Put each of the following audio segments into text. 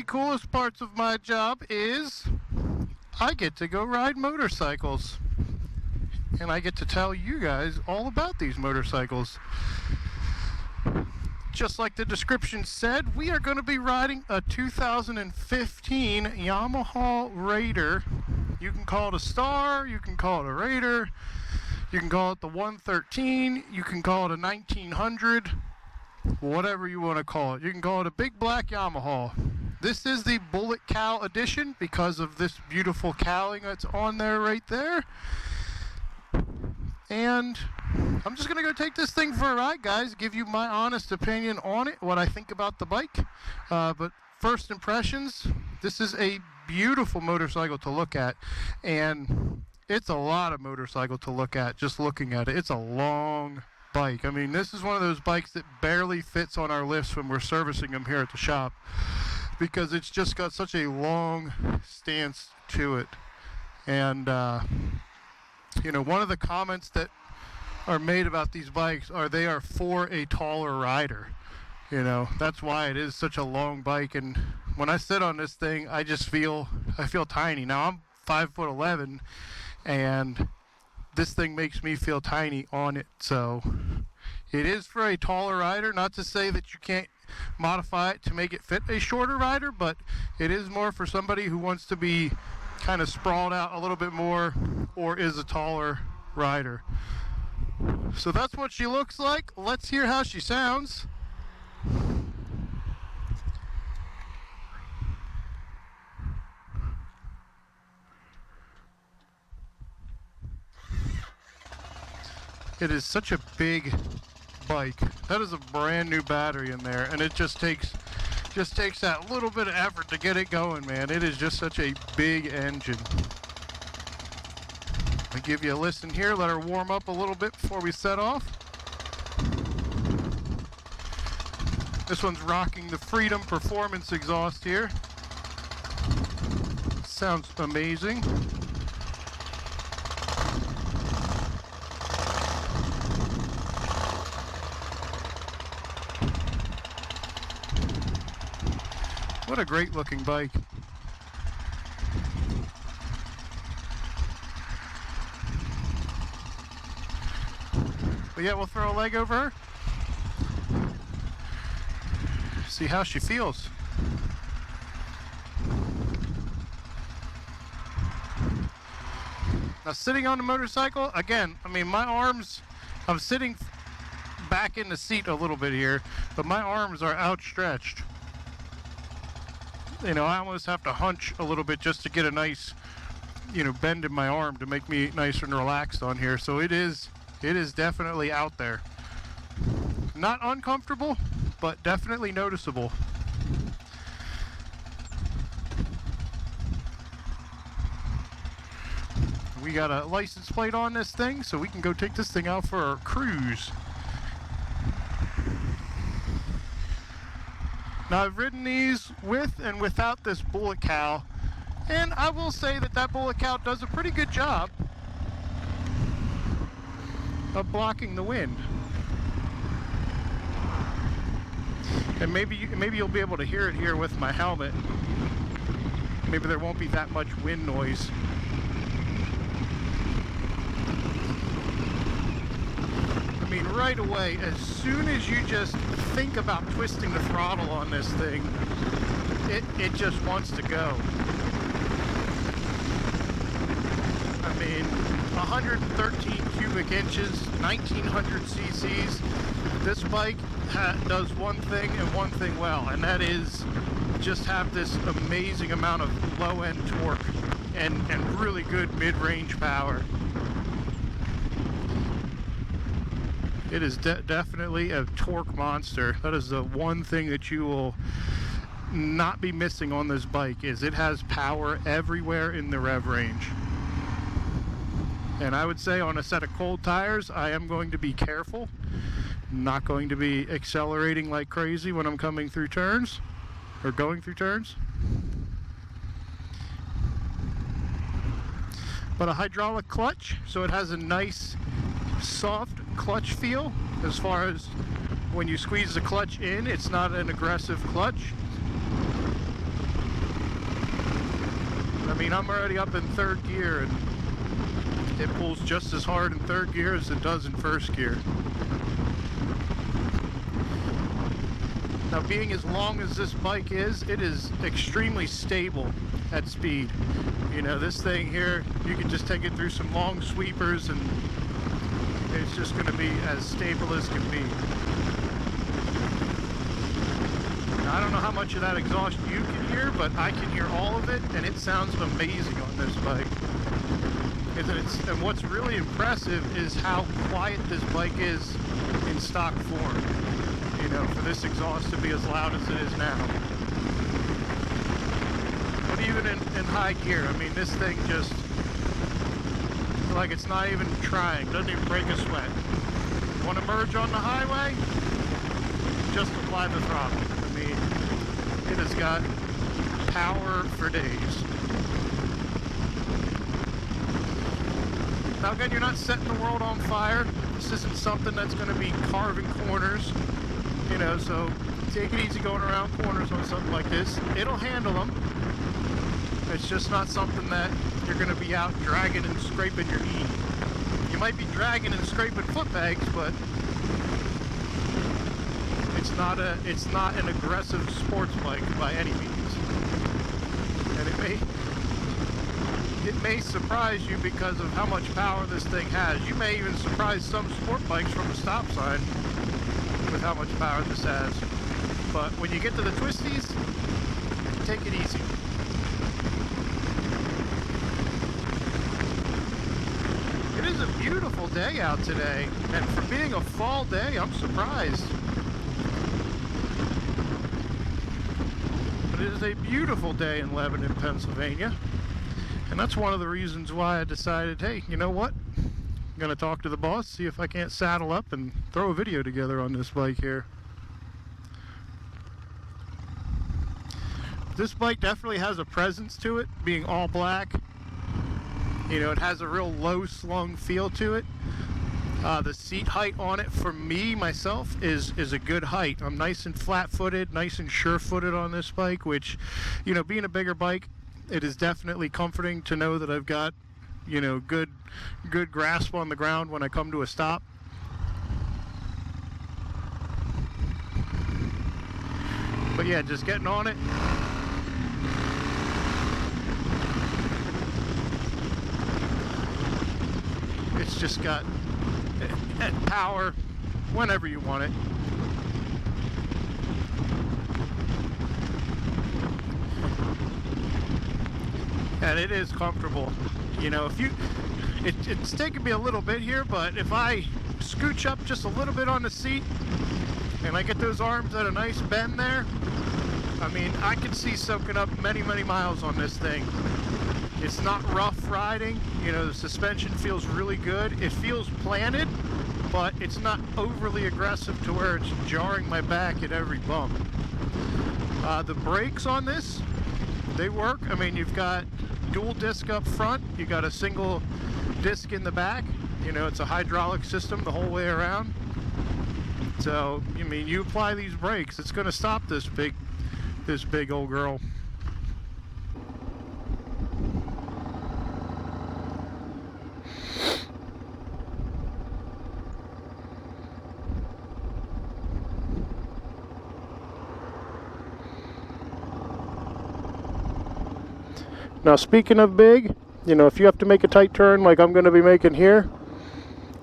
coolest parts of my job is I get to go ride motorcycles. And I get to tell you guys all about these motorcycles. Just like the description said, we are going to be riding a 2015 Yamaha Raider. You can call it a Star, you can call it a Raider, you can call it the 113, you can call it a 1900, whatever you want to call it. You can call it a big black Yamaha. This is the Bullet Cowl edition because of this beautiful cowling that's on there right there. And I'm just going to go take this thing for a ride, guys, give you my honest opinion on it, what I think about the bike. But first impressions, this is a beautiful motorcycle to look at. And it's a lot of motorcycle to look at, just looking at it. It's a long bike. I mean, this is one of those bikes that barely fits on our lifts when we're servicing them here at the shop, because it's just got such a long stance to it. And, you know, one of the comments that are made about these bikes are they are for a taller rider. You know, that's why it is such a long bike. And when I sit on this thing, I feel tiny. Now I'm 5'11", and this thing makes me feel tiny on it. So it is for a taller rider. Not to say that you can't modify it to make it fit a shorter rider, but it is more for somebody who wants to be kind of sprawled out a little bit more, or is a taller rider. So that's what she looks like. Let's hear how she sounds. It is such a big bike. That is a brand new battery in there, and it just takes that little bit of effort to get it going, man. It is just such a big engine. I'll give you a listen here, let her warm up a little bit before we set off. This one's rocking the Freedom Performance exhaust here. Sounds amazing. What a great looking bike. But yeah, we'll throw a leg over her. See how she feels. Now sitting on the motorcycle, again, I mean my arms, I'm sitting back in the seat a little bit here, but my arms are outstretched. You know, I almost have to hunch a little bit just to get a nice, you know, bend in my arm to make me nice and relaxed on here. So it is definitely out there. Not uncomfortable, but definitely noticeable. We got a license plate on this thing, so we can go take this thing out for a cruise. Now I've ridden these with and without this Bullet Cowl, and I will say that Bullet Cowl does a pretty good job of blocking the wind. And maybe you'll be able to hear it here with my helmet. Maybe there won't be that much wind noise. I mean, right away, as soon as you just think about twisting the throttle on this thing, it just wants to go. I mean, 113 cubic inches, 1900 cc's. This bike does one thing and one thing well, and that is just have this amazing amount of low-end torque and really good mid-range power. It is definitely a torque monster. That is the one thing that you will not be missing on this bike, is it has power everywhere in the rev range. And I would say on a set of cold tires, I am going to be careful. Not going to be accelerating like crazy when I'm coming through turns, or going through turns. But a hydraulic clutch, so it has a nice soft clutch feel. As far as when you squeeze the clutch in, it's not an aggressive clutch. mean, I'm already up in third gear, and it pulls just as hard in third gear as it does in first gear. Now, being as long as this bike is, it is extremely stable at speed. You know, this thing here, you can just take it through some long sweepers and it's just going to be as stable as can be. Now, I don't know how much of that exhaust you can hear, but I can hear all of it, and it sounds amazing on this bike. And what's really impressive is how quiet this bike is in stock form. You know, for this exhaust to be as loud as it is now. But even in high gear, I mean, this thing just, like, it's not even trying, doesn't even break a sweat. Want to merge on the highway? Just apply the throttle. I mean, it has got power for days. Now again, you're not setting the world on fire. This isn't something that's going to be carving corners. You know, so take it easy going around corners on something like this. It'll handle them. It's just not something that you're going to be out dragging and scraping your knee. You might be dragging and scraping foot pegs, but it's not an aggressive sports bike by any means. And it may surprise you because of how much power this thing has. You may even surprise some sport bikes from a stop sign with how much power this has. But when you get to the twisties, take it easy. It is a beautiful day out today, and for being a fall day, I'm surprised. But it is a beautiful day in Lebanon, Pennsylvania, and that's one of the reasons why I decided, hey, you know what? I'm going to talk to the boss, see if I can't saddle up and throw a video together on this bike here. This bike definitely has a presence to it, being all black. You know, it has a real low slung feel to it. The seat height on it, for me, myself, is a good height. I'm nice and flat-footed, nice and sure-footed on this bike, which, you know, being a bigger bike, it is definitely comforting to know that I've got, you know, good grasp on the ground when I come to a stop. But yeah, just getting on it. It's just got power whenever you want it. And it is comfortable. You know, if you, it's taken me a little bit here, but if I scooch up just a little bit on the seat and I get those arms at a nice bend there, I mean, I can see soaking up many, many miles on this thing. It's not rough riding. You know, the suspension feels really good. It feels planted, but it's not overly aggressive to where it's jarring my back at every bump. The brakes on this, they work. I mean, you've got dual disc up front, you got a single disc in the back. You know, it's a hydraulic system the whole way around. So, I mean, you apply these brakes, it's going to stop this big old girl. Now, speaking of big, you know, if you have to make a tight turn like I'm going to be making here,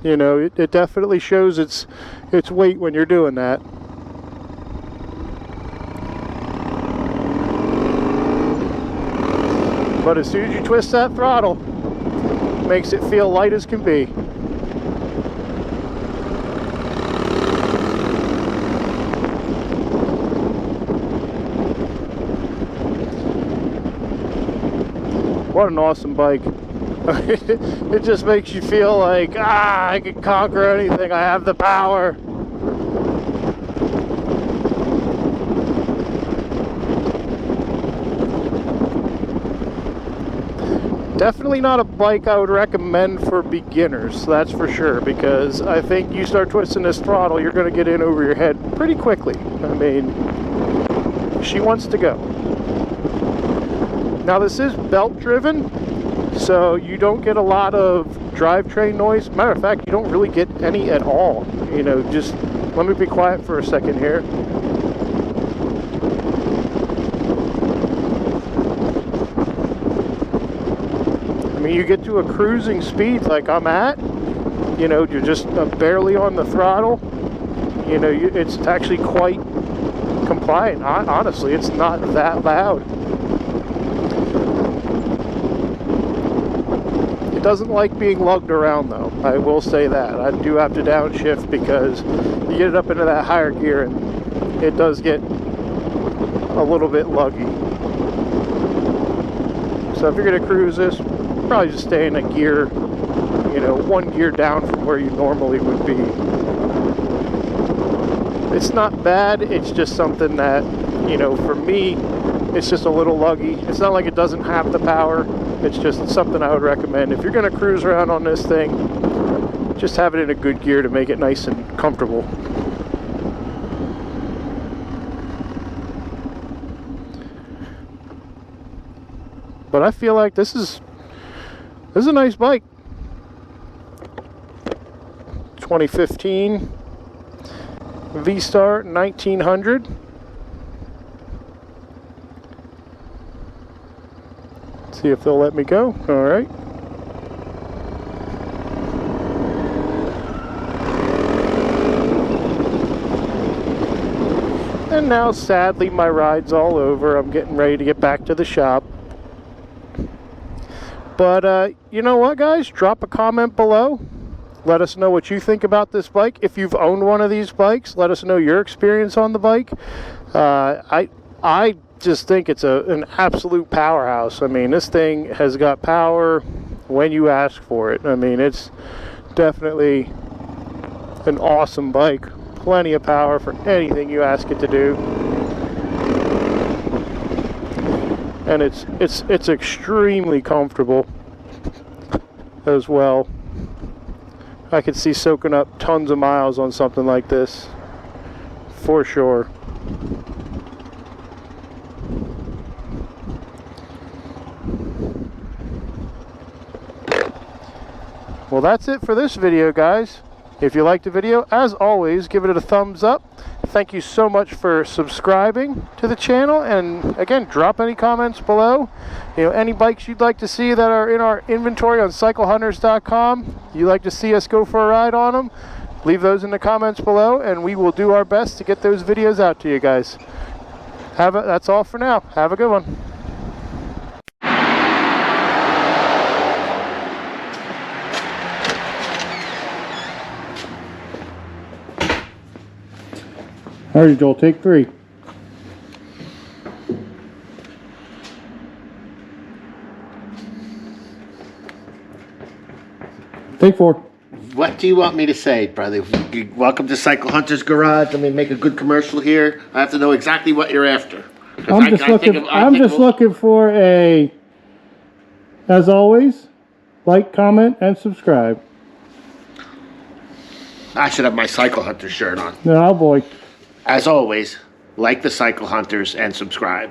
you know, it definitely shows its weight when you're doing that. But as soon as you twist that throttle, it makes it feel light as can be. What an awesome bike. It just makes you feel like, I can conquer anything, I have the power. Definitely not a bike I would recommend for beginners, that's for sure, because I think you start twisting this throttle, you're going to get in over your head pretty quickly. I mean, she wants to go. Now this is belt driven, so you don't get a lot of drivetrain noise. Matter of fact, you don't really get any at all. You know, just let me be quiet for a second here. I mean, you get to a cruising speed like I'm at, you know, you're just barely on the throttle. You know, it's actually quite compliant. Honestly, it's not that loud. It doesn't like being lugged around though, I will say that. I do have to downshift because you get it up into that higher gear and it does get a little bit luggy. So if you're going to cruise this, probably just stay in a gear, you know, one gear down from where you normally would be. It's not bad, it's just something that, you know, for me, it's just a little luggy. It's not like it doesn't have the power, it's just something I would recommend. If you're going to cruise around on this thing, just have it in a good gear to make it nice and comfortable. But I feel like this is a nice bike. 2015 Vstar 1900. See if they'll let me go. All right. And now, sadly, my ride's all over. I'm getting ready to get back to the shop. But you know what, guys? Drop a comment below. Let us know what you think about this bike. If you've owned one of these bikes, let us know your experience on the bike. I just think it's an absolute powerhouse. I mean, this thing has got power when you ask for it. I mean, it's definitely an awesome bike. Plenty of power for anything you ask it to do. And it's extremely comfortable as well. I could see soaking up tons of miles on something like this, for sure. Well, that's it for this video, guys. If you liked the video, as always, give it a thumbs up. Thank you so much for subscribing to the channel, and again, drop any comments below. You know, any bikes you'd like to see that are in our inventory on cyclehunters.com, you'd like to see us go for a ride on them, leave those in the comments below, and we will do our best to get those videos out to you guys. That's all for now. Have a good one. All right, Joel, take 3. Take 4. What do you want me to say, brother? Welcome to Cycle Hunter's Garage. Let me make a good commercial here. I have to know exactly what you're after. I'm just looking for a, as always, like, comment, and subscribe. I should have my Cycle Hunter shirt on. Oh boy. As always, like the Cycle Hunters and subscribe.